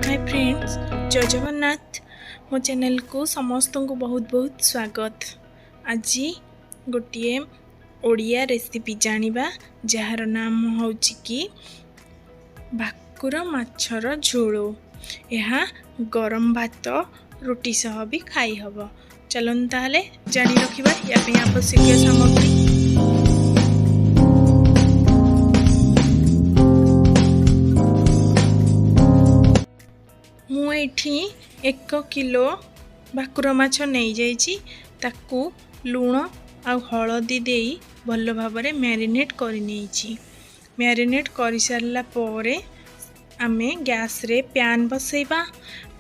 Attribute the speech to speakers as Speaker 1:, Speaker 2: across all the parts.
Speaker 1: Hi friends, जय जगन्नाथ। मो channel को समस्त को बहुत बहुत स्वागत। आज गोटे ओडिया रेसिपी जानिबा जार नाम होउची कि भाकुर माछर झोल। यह गरम भात रोटी सह भी खाई हब। चलन ताहले जानी रखिबा या पे आवश्यक सामग्री। मुझे 1 किलो भाकुर माछ नहीं जाइछि, ताकू लूण आ हलदी दे भल भाव मैरिनेट कर नहीं। मैरिनेट कर सारा पर आमे गैस रे पैन बसैबा।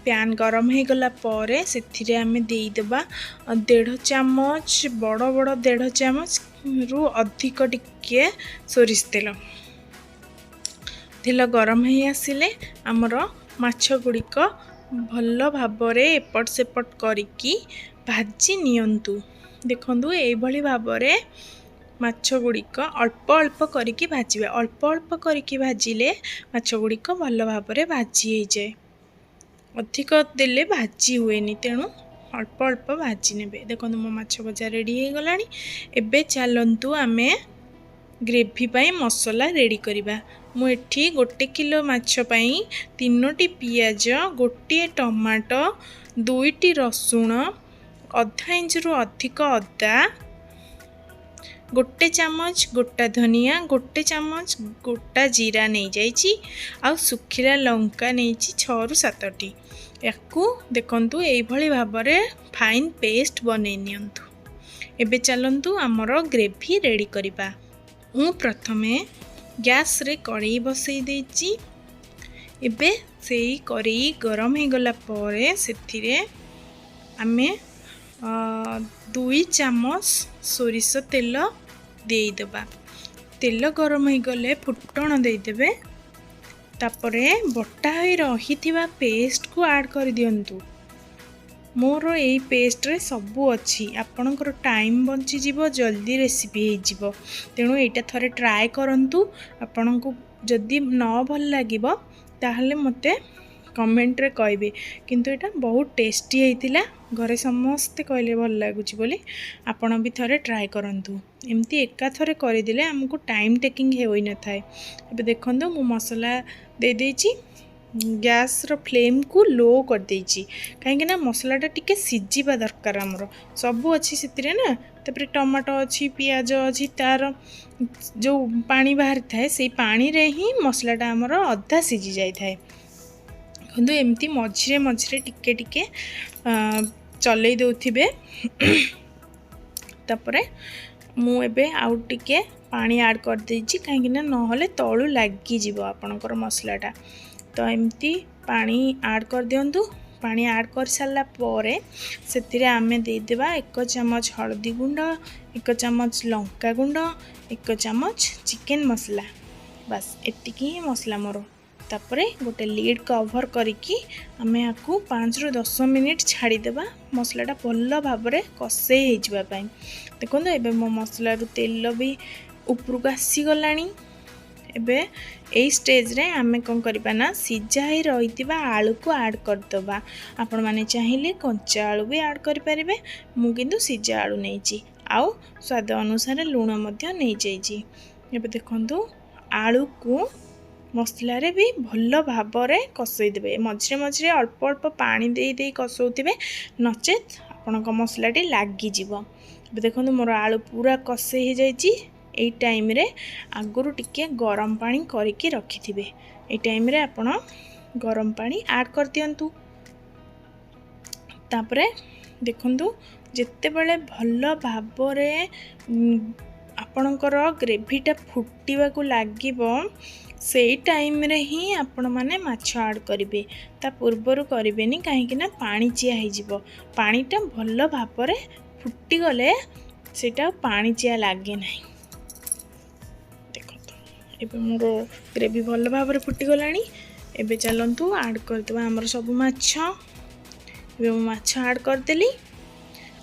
Speaker 1: पैन गरम हो गला पर से आमे देदेबा 1.5 चामच बड़ बड़ 1.5 चामच रु अधिक टिके सोरिष तेल। तेल गरम हो आसिले आमर माछ गुड़िक भल भाव एपट सेपट करिकी भाजी नियंतु। देखंतु एभली भाव माछ गुड़िक अल्प अल्प करिकी भाजिबे। अल्प अल्प करिकी भाजिले माछ गुड़िक भल भाव भाजी हो जाए। अधिक देले भाजी हुएनी, तेणु अल्प अल्प भाजी नेबे। देखंतु मो माछ भजा रेडी हो गलानी। एबे चलंतु आमे ग्रेवी पाई मसला रेडी करिबा। मु एठी 1 किलो माछ पाई 3टी पियाज, 1 टमाटो, 2टी रसुण, आधा इंच रु अधिक अदा, 1 चामच गोटा धनिया, 1 चामच गोटा जीरा नहीं जाइछि, आ सुखिला लंका नहीं 6 रु 7टी। याकू देखंतु एई भली भाबरे फाइन पेस्ट बनै नियंतु। एबे चलंतु हमरो ग्रेवी रेडी करिबा। मु प्रथमे गैस रे कढ़ई बसई देछि। एबे सेई कढ़ई गरम हो गला परे सेथिरे आमे 2 चामच सोरिष तेल देदेबा। तेल गरम हो गले फुटण देदेबे। तापरे बटा होई रहिथिबा पेस्ट को ऐड कर दियंतु। मोर यही पेस्ट रे सबू अच्छी। आपणकर टाइम बंची जीवो, जल्दी रेसिपी हो जीवो। तेणु एटा थरे ट्राए करंतु। आपन को जदि न भल लागिबो ताहले मते कमेंट रे कहबे। किंतु एटा बहुत टेस्टी हेतिला। घरे समस्ते कहले भल लागुची बोली आपण भी थरे ट्राए करंतु। एमती एका थरे करि दिले हमको टाइम टेकिंग होई न थाए। एबे देखंतु मु मसाला दे देछि। गैस रो फ्लेम को लो कर देछि, कहीं ना मसलाटा टिके सिझिबा दरकार। हमरो सबू अच्छी से ना। तापर टमाटो अच्छी, पियाज अच्छी, तार जो पानी बाहर थाए से पानी रे ही मसलाटा हमरो अधा सिझी जाय थाए। किंतु एमती मझिरे मझिरे टिके टिके चलै दउथिबे। तापरे मु एबे आउ टिके पानी ऐड कर देछि, कहीं ना नहले तळु लागी जीवो आपनकर मसलाटा। तो एमती पानी ऐड कर दियंतु। पानी ऐड कर सारा पर से आमे देदेबा 1 चामच हल्दी गुंड, 1 चामच लंका गुंड, 1 चामच चिकन मसला। बस एतिकी ही मसला मोर। तापरे गोटे लीड कवर करिकी आमे आकु 5 रु 10 मिनिट छाड़ी देबा। मसलाटा भल भाव कषे हो जिबा पई। देखंतु एबे मो मसला रु तेल भी ऊपर को आसी गलानी। एबे एई स्टेज रे आमे कोन करबा ना सिझा ही रहितिबा आलू को ऐड कर दबा। आपण माने चाहिले कंचा आलू भी ऐड करि परिबे। मु किंतु सिझा आलू नेछि, आउ स्वाद अनुसार लूण मध्य नै जाइछि। एबे देखंतु आलू को मसला रे भी भल भाव रे कषै देबे। मझरे मझरे अल्प अल्प पानी देई देई कषौतिबे, नचेत आपनक मसलाटी लागी जीवो। एबे देखंतु मोर आलू पूरा कषै हो जाइछि। एई टाइम रे आगुरु टिके गरम पानी करिकी रखिथिबे। एई टाइम रे आपण गरम पानी ऐड कर दियंतु। तापरे देखंतु जेते बेले भल भाव रे आपणकर ग्रेवीटा फुटिबा को लागिबो, सेई टाइम रे ही आपण माने माछ ऐड करिवे। ता पूर्वरु करिवेनी, काहेकि ना पानी चिया हो जिवो। पानीटा भल भाव रे फुटी गले सेटा पानी चिया लागे नाही। एबे मोर ग्रेवी भल भाव फुटी गलानी। एबे चलंतु ऐड कर देबा हमर सब माछ। एबे मो माछ ऐड कर देली।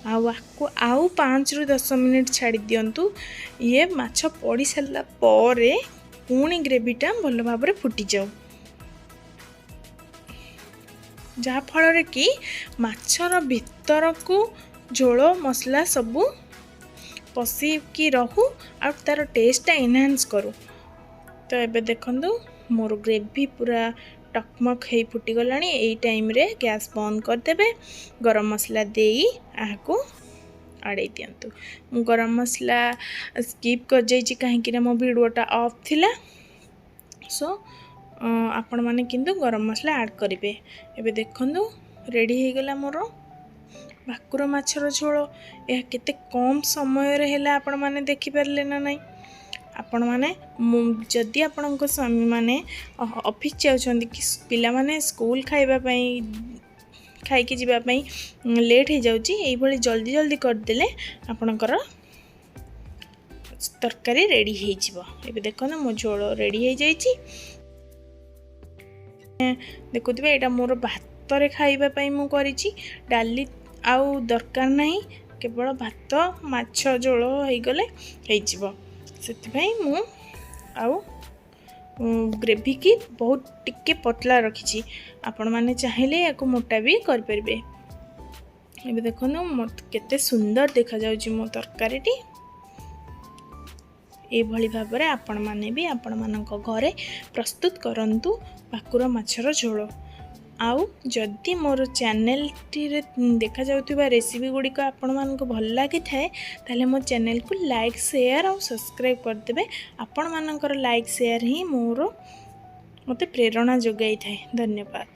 Speaker 1: आउ 5 रु 10 मिनिट छाड़ी दियंतु। ये माछ पड़ी सारा पर पुणी ग्रेवीटा भल भाव फुटी जाऊ। ଯାହାଫଳରେ କି ମାଛର ଭିତରକୁ ଝୋଳ ମସଲା ସବୁ ପଶିକି ରହୁ ଆଉ ତାର ଟେଷ୍ଟଟା ଏନହାନ୍ସ କରୁ। ତ ଏବେ ଦେଖନ୍ତୁ ମୋର ଗ୍ରେଭି ପୁରା ଟକମକ ହେଇ ଫୁଟିଗଲାଣି। ଏଇ ଟାଇମ୍ରେ ଗ୍ୟାସ୍ ବନ୍ଦ କରିଦେବେ, ଗରମ ମସଲା ଦେଇ ଏହାକୁ ଆଡ଼େଇ ଦିଅନ୍ତୁ। ମୁଁ ଗରମ ମସଲା ସ୍କିପ୍ କରିଯାଇଛି କାହିଁକିନା ମୋ ଭିଡ଼ିଓଟା ଅଫ୍ ଥିଲା। ସୋ ଆପଣମାନେ କିନ୍ତୁ ଗରମ ମସଲା ଆଡ଼୍ କରିବେ। ଏବେ ଦେଖନ୍ତୁ ରେଡ଼ି ହେଇଗଲା ମୋର ଭାକୁର ମାଛର ଝୋଳ। ଏହା କେତେ କମ୍ ସମୟରେ ହେଲା ଆପଣମାନେ ଦେଖିପାରିଲେ ନା ନାହିଁ। ଆପଣମାନେ ଯଦି ଆପଣଙ୍କ ସ୍ୱାମୀମାନେ ଅଫିସ୍ ଯାଉଛନ୍ତି କି ପିଲାମାନେ ସ୍କୁଲ ଖାଇକି ଯିବା ପାଇଁ ଲେଟ୍ ହେଇଯାଉଛି, ଏଇଭଳି ଜଲ୍ଦି ଜଲ୍ଦି କରିଦେଲେ ଆପଣଙ୍କର ତରକାରୀ ରେଡ଼ି ହେଇଯିବ। ଏବେ ଦେଖନ୍ତୁ ମୋ ଝୋଳ ରେଡ଼ି ହେଇଯାଇଛି। ଦେଖୁଥିବେ ଏଇଟା ମୋର ଭାତରେ ଖାଇବା ପାଇଁ ମୁଁ କରିଛି। ଡାଲି ଆଉ ଦରକାର ନାହିଁ, କେବଳ ଭାତ ମାଛ ଝୋଳ ହେଇଗଲେ ହେଇଯିବ। ସେଥିପାଇଁ ମୁଁ ଆଉ ଗ୍ରେଭିକି ବହୁତ ଟିକେ ପତଳା ରଖିଛି। ଆପଣମାନେ ଚାହିଁଲେ ୟାକୁ ମୋଟା ବି କରିପାରିବେ। ଏବେ ଦେଖନ୍ତୁ କେତେ ସୁନ୍ଦର ଦେଖାଯାଉଛି ମୋ ତରକାରୀଟି। ଏଇଭଳି ଭାବରେ ଆପଣମାନେ ବି ଆପଣମାନଙ୍କ ଘରେ ପ୍ରସ୍ତୁତ କରନ୍ତୁ ଭାକୁର ମାଛର ଝୋଳ। ଆଉ ଯଦି ମୋର ଚ୍ୟାନେଲଟିରେ ଦେଖାଯାଉଥିବା ରେସିପି ଗୁଡ଼ିକ ଆପଣମାନଙ୍କୁ ଭଲ ଲାଗିଥାଏ, ତାହେଲେ ମୋ ଚ୍ୟାନେଲକୁ ଲାଇକ୍ ସେୟାର ଆଉ ସବସ୍କ୍ରାଇବ୍ କରିଦେବେ। ଆପଣମାନଙ୍କର ଲାଇକ୍ ସେୟାର ହିଁ ମୋତେ ପ୍ରେରଣା ଯୋଗାଇଥାଏ। ଧନ୍ୟବାଦ।